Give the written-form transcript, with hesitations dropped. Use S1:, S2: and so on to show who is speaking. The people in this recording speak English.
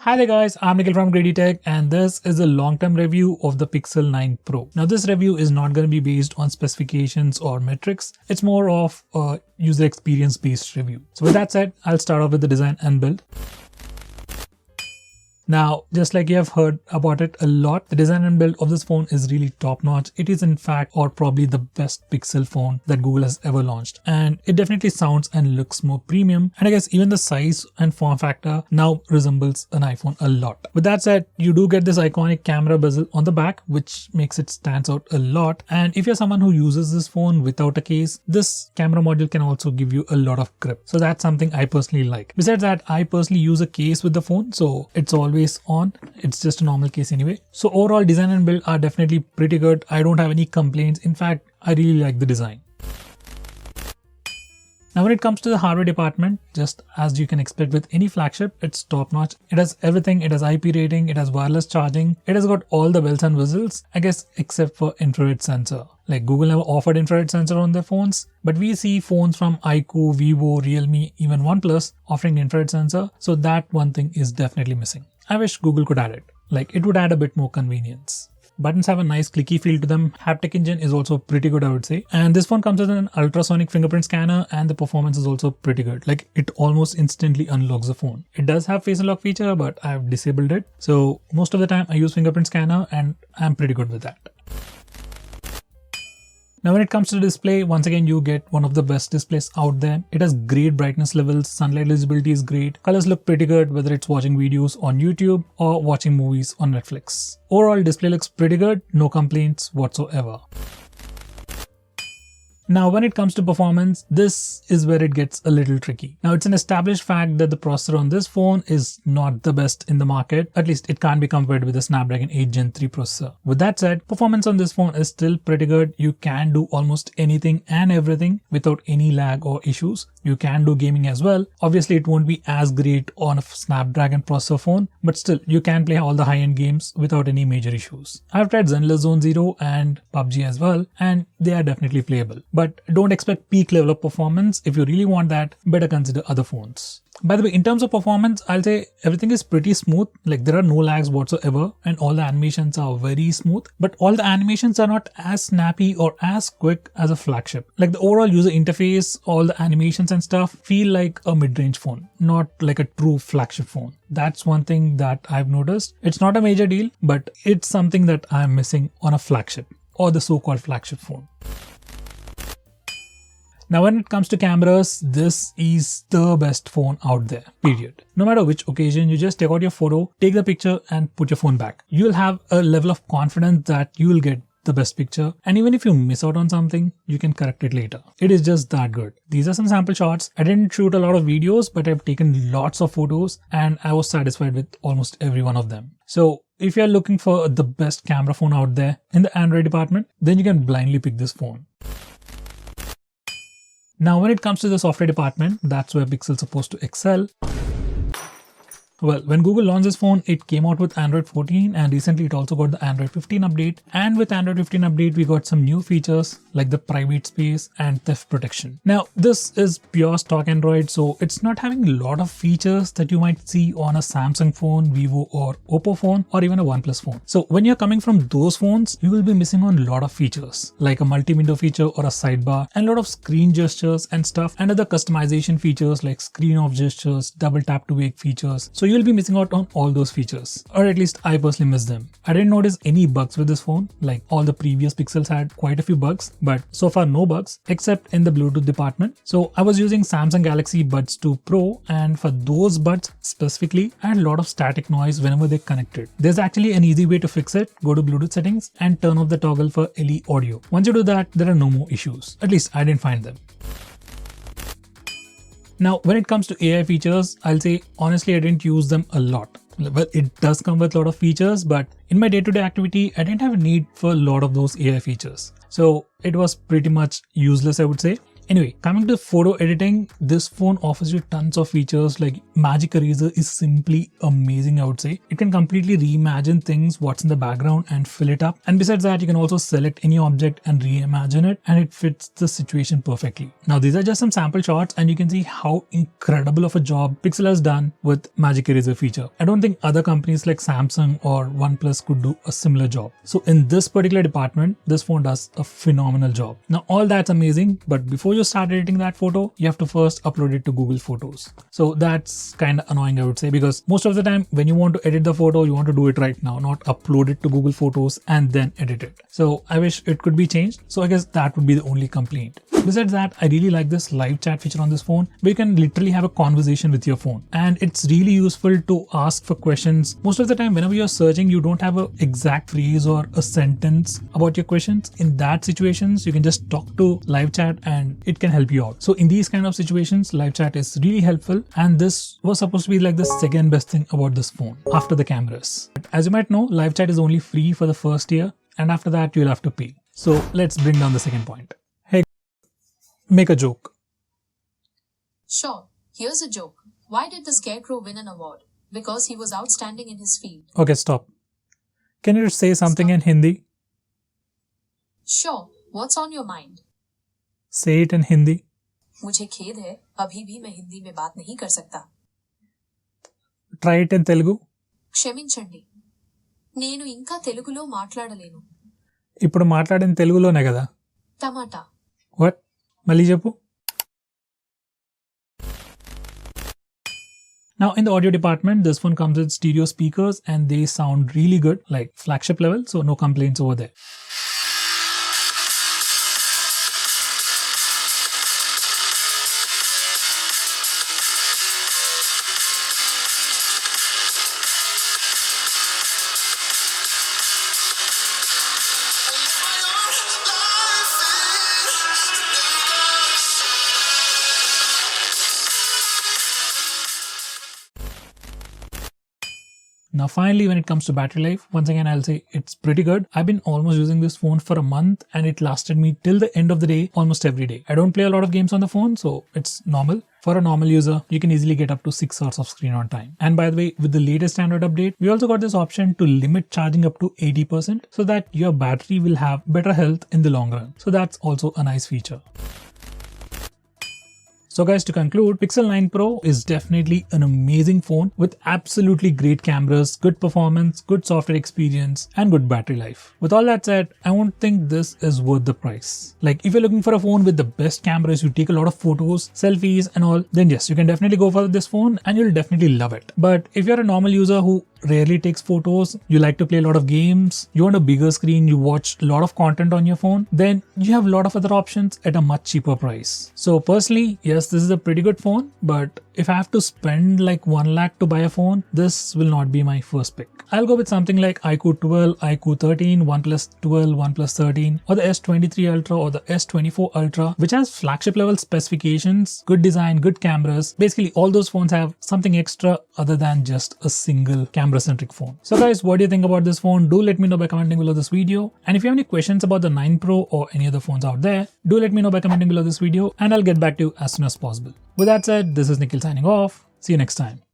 S1: Hi there guys, I'm Nikhil from GreedyTech and this is a long-term review of the Pixel 9 Pro. Now this review is not going to be based on specifications or metrics. It's more of a user experience based review. So with that said, I'll start off with the design and build. Now, just like you have heard about it a lot, the design and build of this phone is really top notch. It is in fact or probably the best Pixel phone that Google has ever launched. And it definitely sounds and looks more premium. And I guess even the size and form factor now resembles an iPhone a lot. With that said, you do get this iconic camera bezel on the back, which makes it stand out a lot. And if you're someone who uses this phone without a case, this camera module can also give you a lot of grip. So that's something I personally like. Besides that, I personally use a case with the phone, so it's always on. It's just a normal case anyway. So overall design and build are definitely pretty good. I don't have any complaints. In fact, I really like the design. Now when it comes to the hardware department, just as you can expect with any flagship, it's top notch. It has everything. It has IP rating, it has wireless charging, it has got all the bells and whistles, I guess except for infrared sensor. Like Google never offered infrared sensor on their phones, but we see phones from iQOO, Vivo, Realme, even OnePlus offering infrared sensor. So that one thing is definitely missing. I wish Google could add it. Like it would add a bit more convenience. Buttons have a nice clicky feel to them. Haptic engine is also pretty good, I would say. And this phone comes with an ultrasonic fingerprint scanner and the performance is also pretty good. Like it almost instantly unlocks the phone. It does have face unlock feature, but I've disabled it. So most of the time I use fingerprint scanner and I'm pretty good with that. Now when it comes to the display, once again you get one of the best displays out there. It has great brightness levels, sunlight visibility is great, colors look pretty good whether it's watching videos on YouTube or watching movies on Netflix. Overall display looks pretty good, no complaints whatsoever. Now when it comes to performance, this is where it gets a little tricky. Now it's an established fact that the processor on this phone is not the best in the market. At least it can't be compared with the Snapdragon 8 Gen 3 processor. With that said, performance on this phone is still pretty good. You can do almost anything and everything without any lag or issues. You can do gaming as well. Obviously it won't be as great on a Snapdragon processor phone, but still you can play all the high-end games without any major issues. I've tried Zenless Zone Zero and PUBG as well, and they are definitely playable. But don't expect peak level of performance. If you really want that, better consider other phones. By the way, in terms of performance, I'll say everything is pretty smooth. Like there are no lags whatsoever and all the animations are very smooth, but all the animations are not as snappy or as quick as a flagship. Like the overall user interface, all the animations and stuff feel like a mid-range phone, not like a true flagship phone. That's one thing that I've noticed. It's not a major deal, but it's something that I'm missing on a flagship or the so-called flagship phone. Now when it comes to cameras, this is the best phone out there, period. No matter which occasion, you just take out your photo, take the picture and put your phone back. You'll have a level of confidence that you will get the best picture, and even if you miss out on something, you can correct it later. It is just that good. These are some sample shots. I didn't shoot a lot of videos, but I've taken lots of photos and I was satisfied with almost every one of them. So if you're looking for the best camera phone out there in the Android department, then you can blindly pick this phone. Now when it comes to the software department, that's where Pixel's supposed to excel. Well, when Google launched this phone, it came out with Android 14 and recently it also got the Android 15 update. And with Android 15 update, we got some new features like the private space and theft protection. Now, this is pure stock Android, so it's not having a lot of features that you might see on a Samsung phone, Vivo or Oppo phone or even a OnePlus phone. So when you're coming from those phones, you will be missing on a lot of features like a multi-window feature or a sidebar and a lot of screen gestures and stuff and other customization features like screen off gestures, double tap to wake features. So you'll be missing out on all those features, or at least I personally missed them. I didn't notice any bugs with this phone. Like all the previous Pixels had quite a few bugs, but so far no bugs except in the Bluetooth department. So I was using Samsung Galaxy Buds 2 Pro, and for those buds specifically, I had a lot of static noise whenever they connected. There's actually an easy way to fix it. Go to Bluetooth settings and turn off the toggle for LE audio. Once you do that, there are no more issues. At least I didn't find them. Now, when it comes to AI features, I'll say honestly, I didn't use them a lot. Well, it does come with a lot of features, but in my day-to-day activity, I didn't have a need for a lot of those AI features. So it was pretty much useless, I would say. Anyway, coming to photo editing, this phone offers you tons of features. Like Magic Eraser is simply amazing, I would say. It can completely reimagine things, what's in the background, and fill it up. And besides that, you can also select any object and reimagine it, and it fits the situation perfectly. Now, these are just some sample shots, and you can see how incredible of a job Pixel has done with Magic Eraser feature. I don't think other companies like Samsung or OnePlus could do a similar job. So in this particular department, this phone does a phenomenal job. Now, all that's amazing, but before you start editing that photo, you have to first upload it to Google Photos. So that's kind of annoying, I would say, because most of the time when you want to edit the photo, you want to do it right now, not upload it to Google Photos and then edit it. So I wish it could be changed. So I guess that would be the only complaint. Besides that, I really like this live chat feature on this phone, where you can literally have a conversation with your phone. And it's really useful to ask for questions. Most of the time, whenever you're searching, you don't have an exact phrase or a sentence about your questions. In that situations, you can just talk to live chat and it can help you out. So in these kind of situations, live chat is really helpful. And this was supposed to be like the second best thing about this phone after the cameras. But as you might know, live chat is only free for the first year. And after that, you'll have to pay. So let's bring down the second point. Hey, make a joke.
S2: Sure, here's a joke. Why did the Scarecrow win an award? Because he was outstanding in his field.
S1: Okay, stop. Can you say something in Hindi?
S2: Sure, what's on your mind?
S1: Say it in Hindi.
S2: मुझे खेद है, अभी भी मैं हिंदी में बात नहीं कर सकता.
S1: Try it in Telugu.
S2: క్షమించండి. నేను ఇంకా తెలుగులో మాట్లాడలేను.
S1: ఇప్పుడు మాట్లాడిన తెలుగులోనే కదా.
S2: టమాటా.
S1: What? మళ్ళీ చెప్పు. Now in the audio department, this phone comes with stereo speakers and they sound really good, like flagship level, so no complaints over there. Now finally, when it comes to battery life, once again I'll say it's pretty good. I've been almost using this phone for a month and it lasted me till the end of the day almost every day. I don't play a lot of games on the phone, so it's normal. For a normal user, you can easily get up to 6 hours of screen on time. And by the way, with the latest Android update, we also got this option to limit charging up to 80% so that your battery will have better health in the long run. So that's also a nice feature. So guys, to conclude, Pixel 9 Pro is definitely an amazing phone with absolutely great cameras, good performance, good software experience, and good battery life. With all that said, I won't think this is worth the price. Like if you're looking for a phone with the best cameras, you take a lot of photos, selfies and all, then yes, you can definitely go for this phone and you'll definitely love it. But if you're a normal user who rarely takes photos, you like to play a lot of games, you want a bigger screen, you watch a lot of content on your phone, then you have a lot of other options at a much cheaper price. So personally, yes, this is a pretty good phone, but if I have to spend like 1 lakh to buy a phone, this will not be my first pick. I'll go with something like iQOO 12, iQOO 13, OnePlus 12, OnePlus 13, or the S23 Ultra or the S24 Ultra, which has flagship level specifications, good design, good cameras. Basically, all those phones have something extra other than just a single camera-centric phone. So guys, what do you think about this phone? Do let me know by commenting below this video. And if you have any questions about the 9 Pro or any other phones out there, do let me know by commenting below this video and I'll get back to you as soon as possible. With that said, this is Nikhil signing off. See you next time.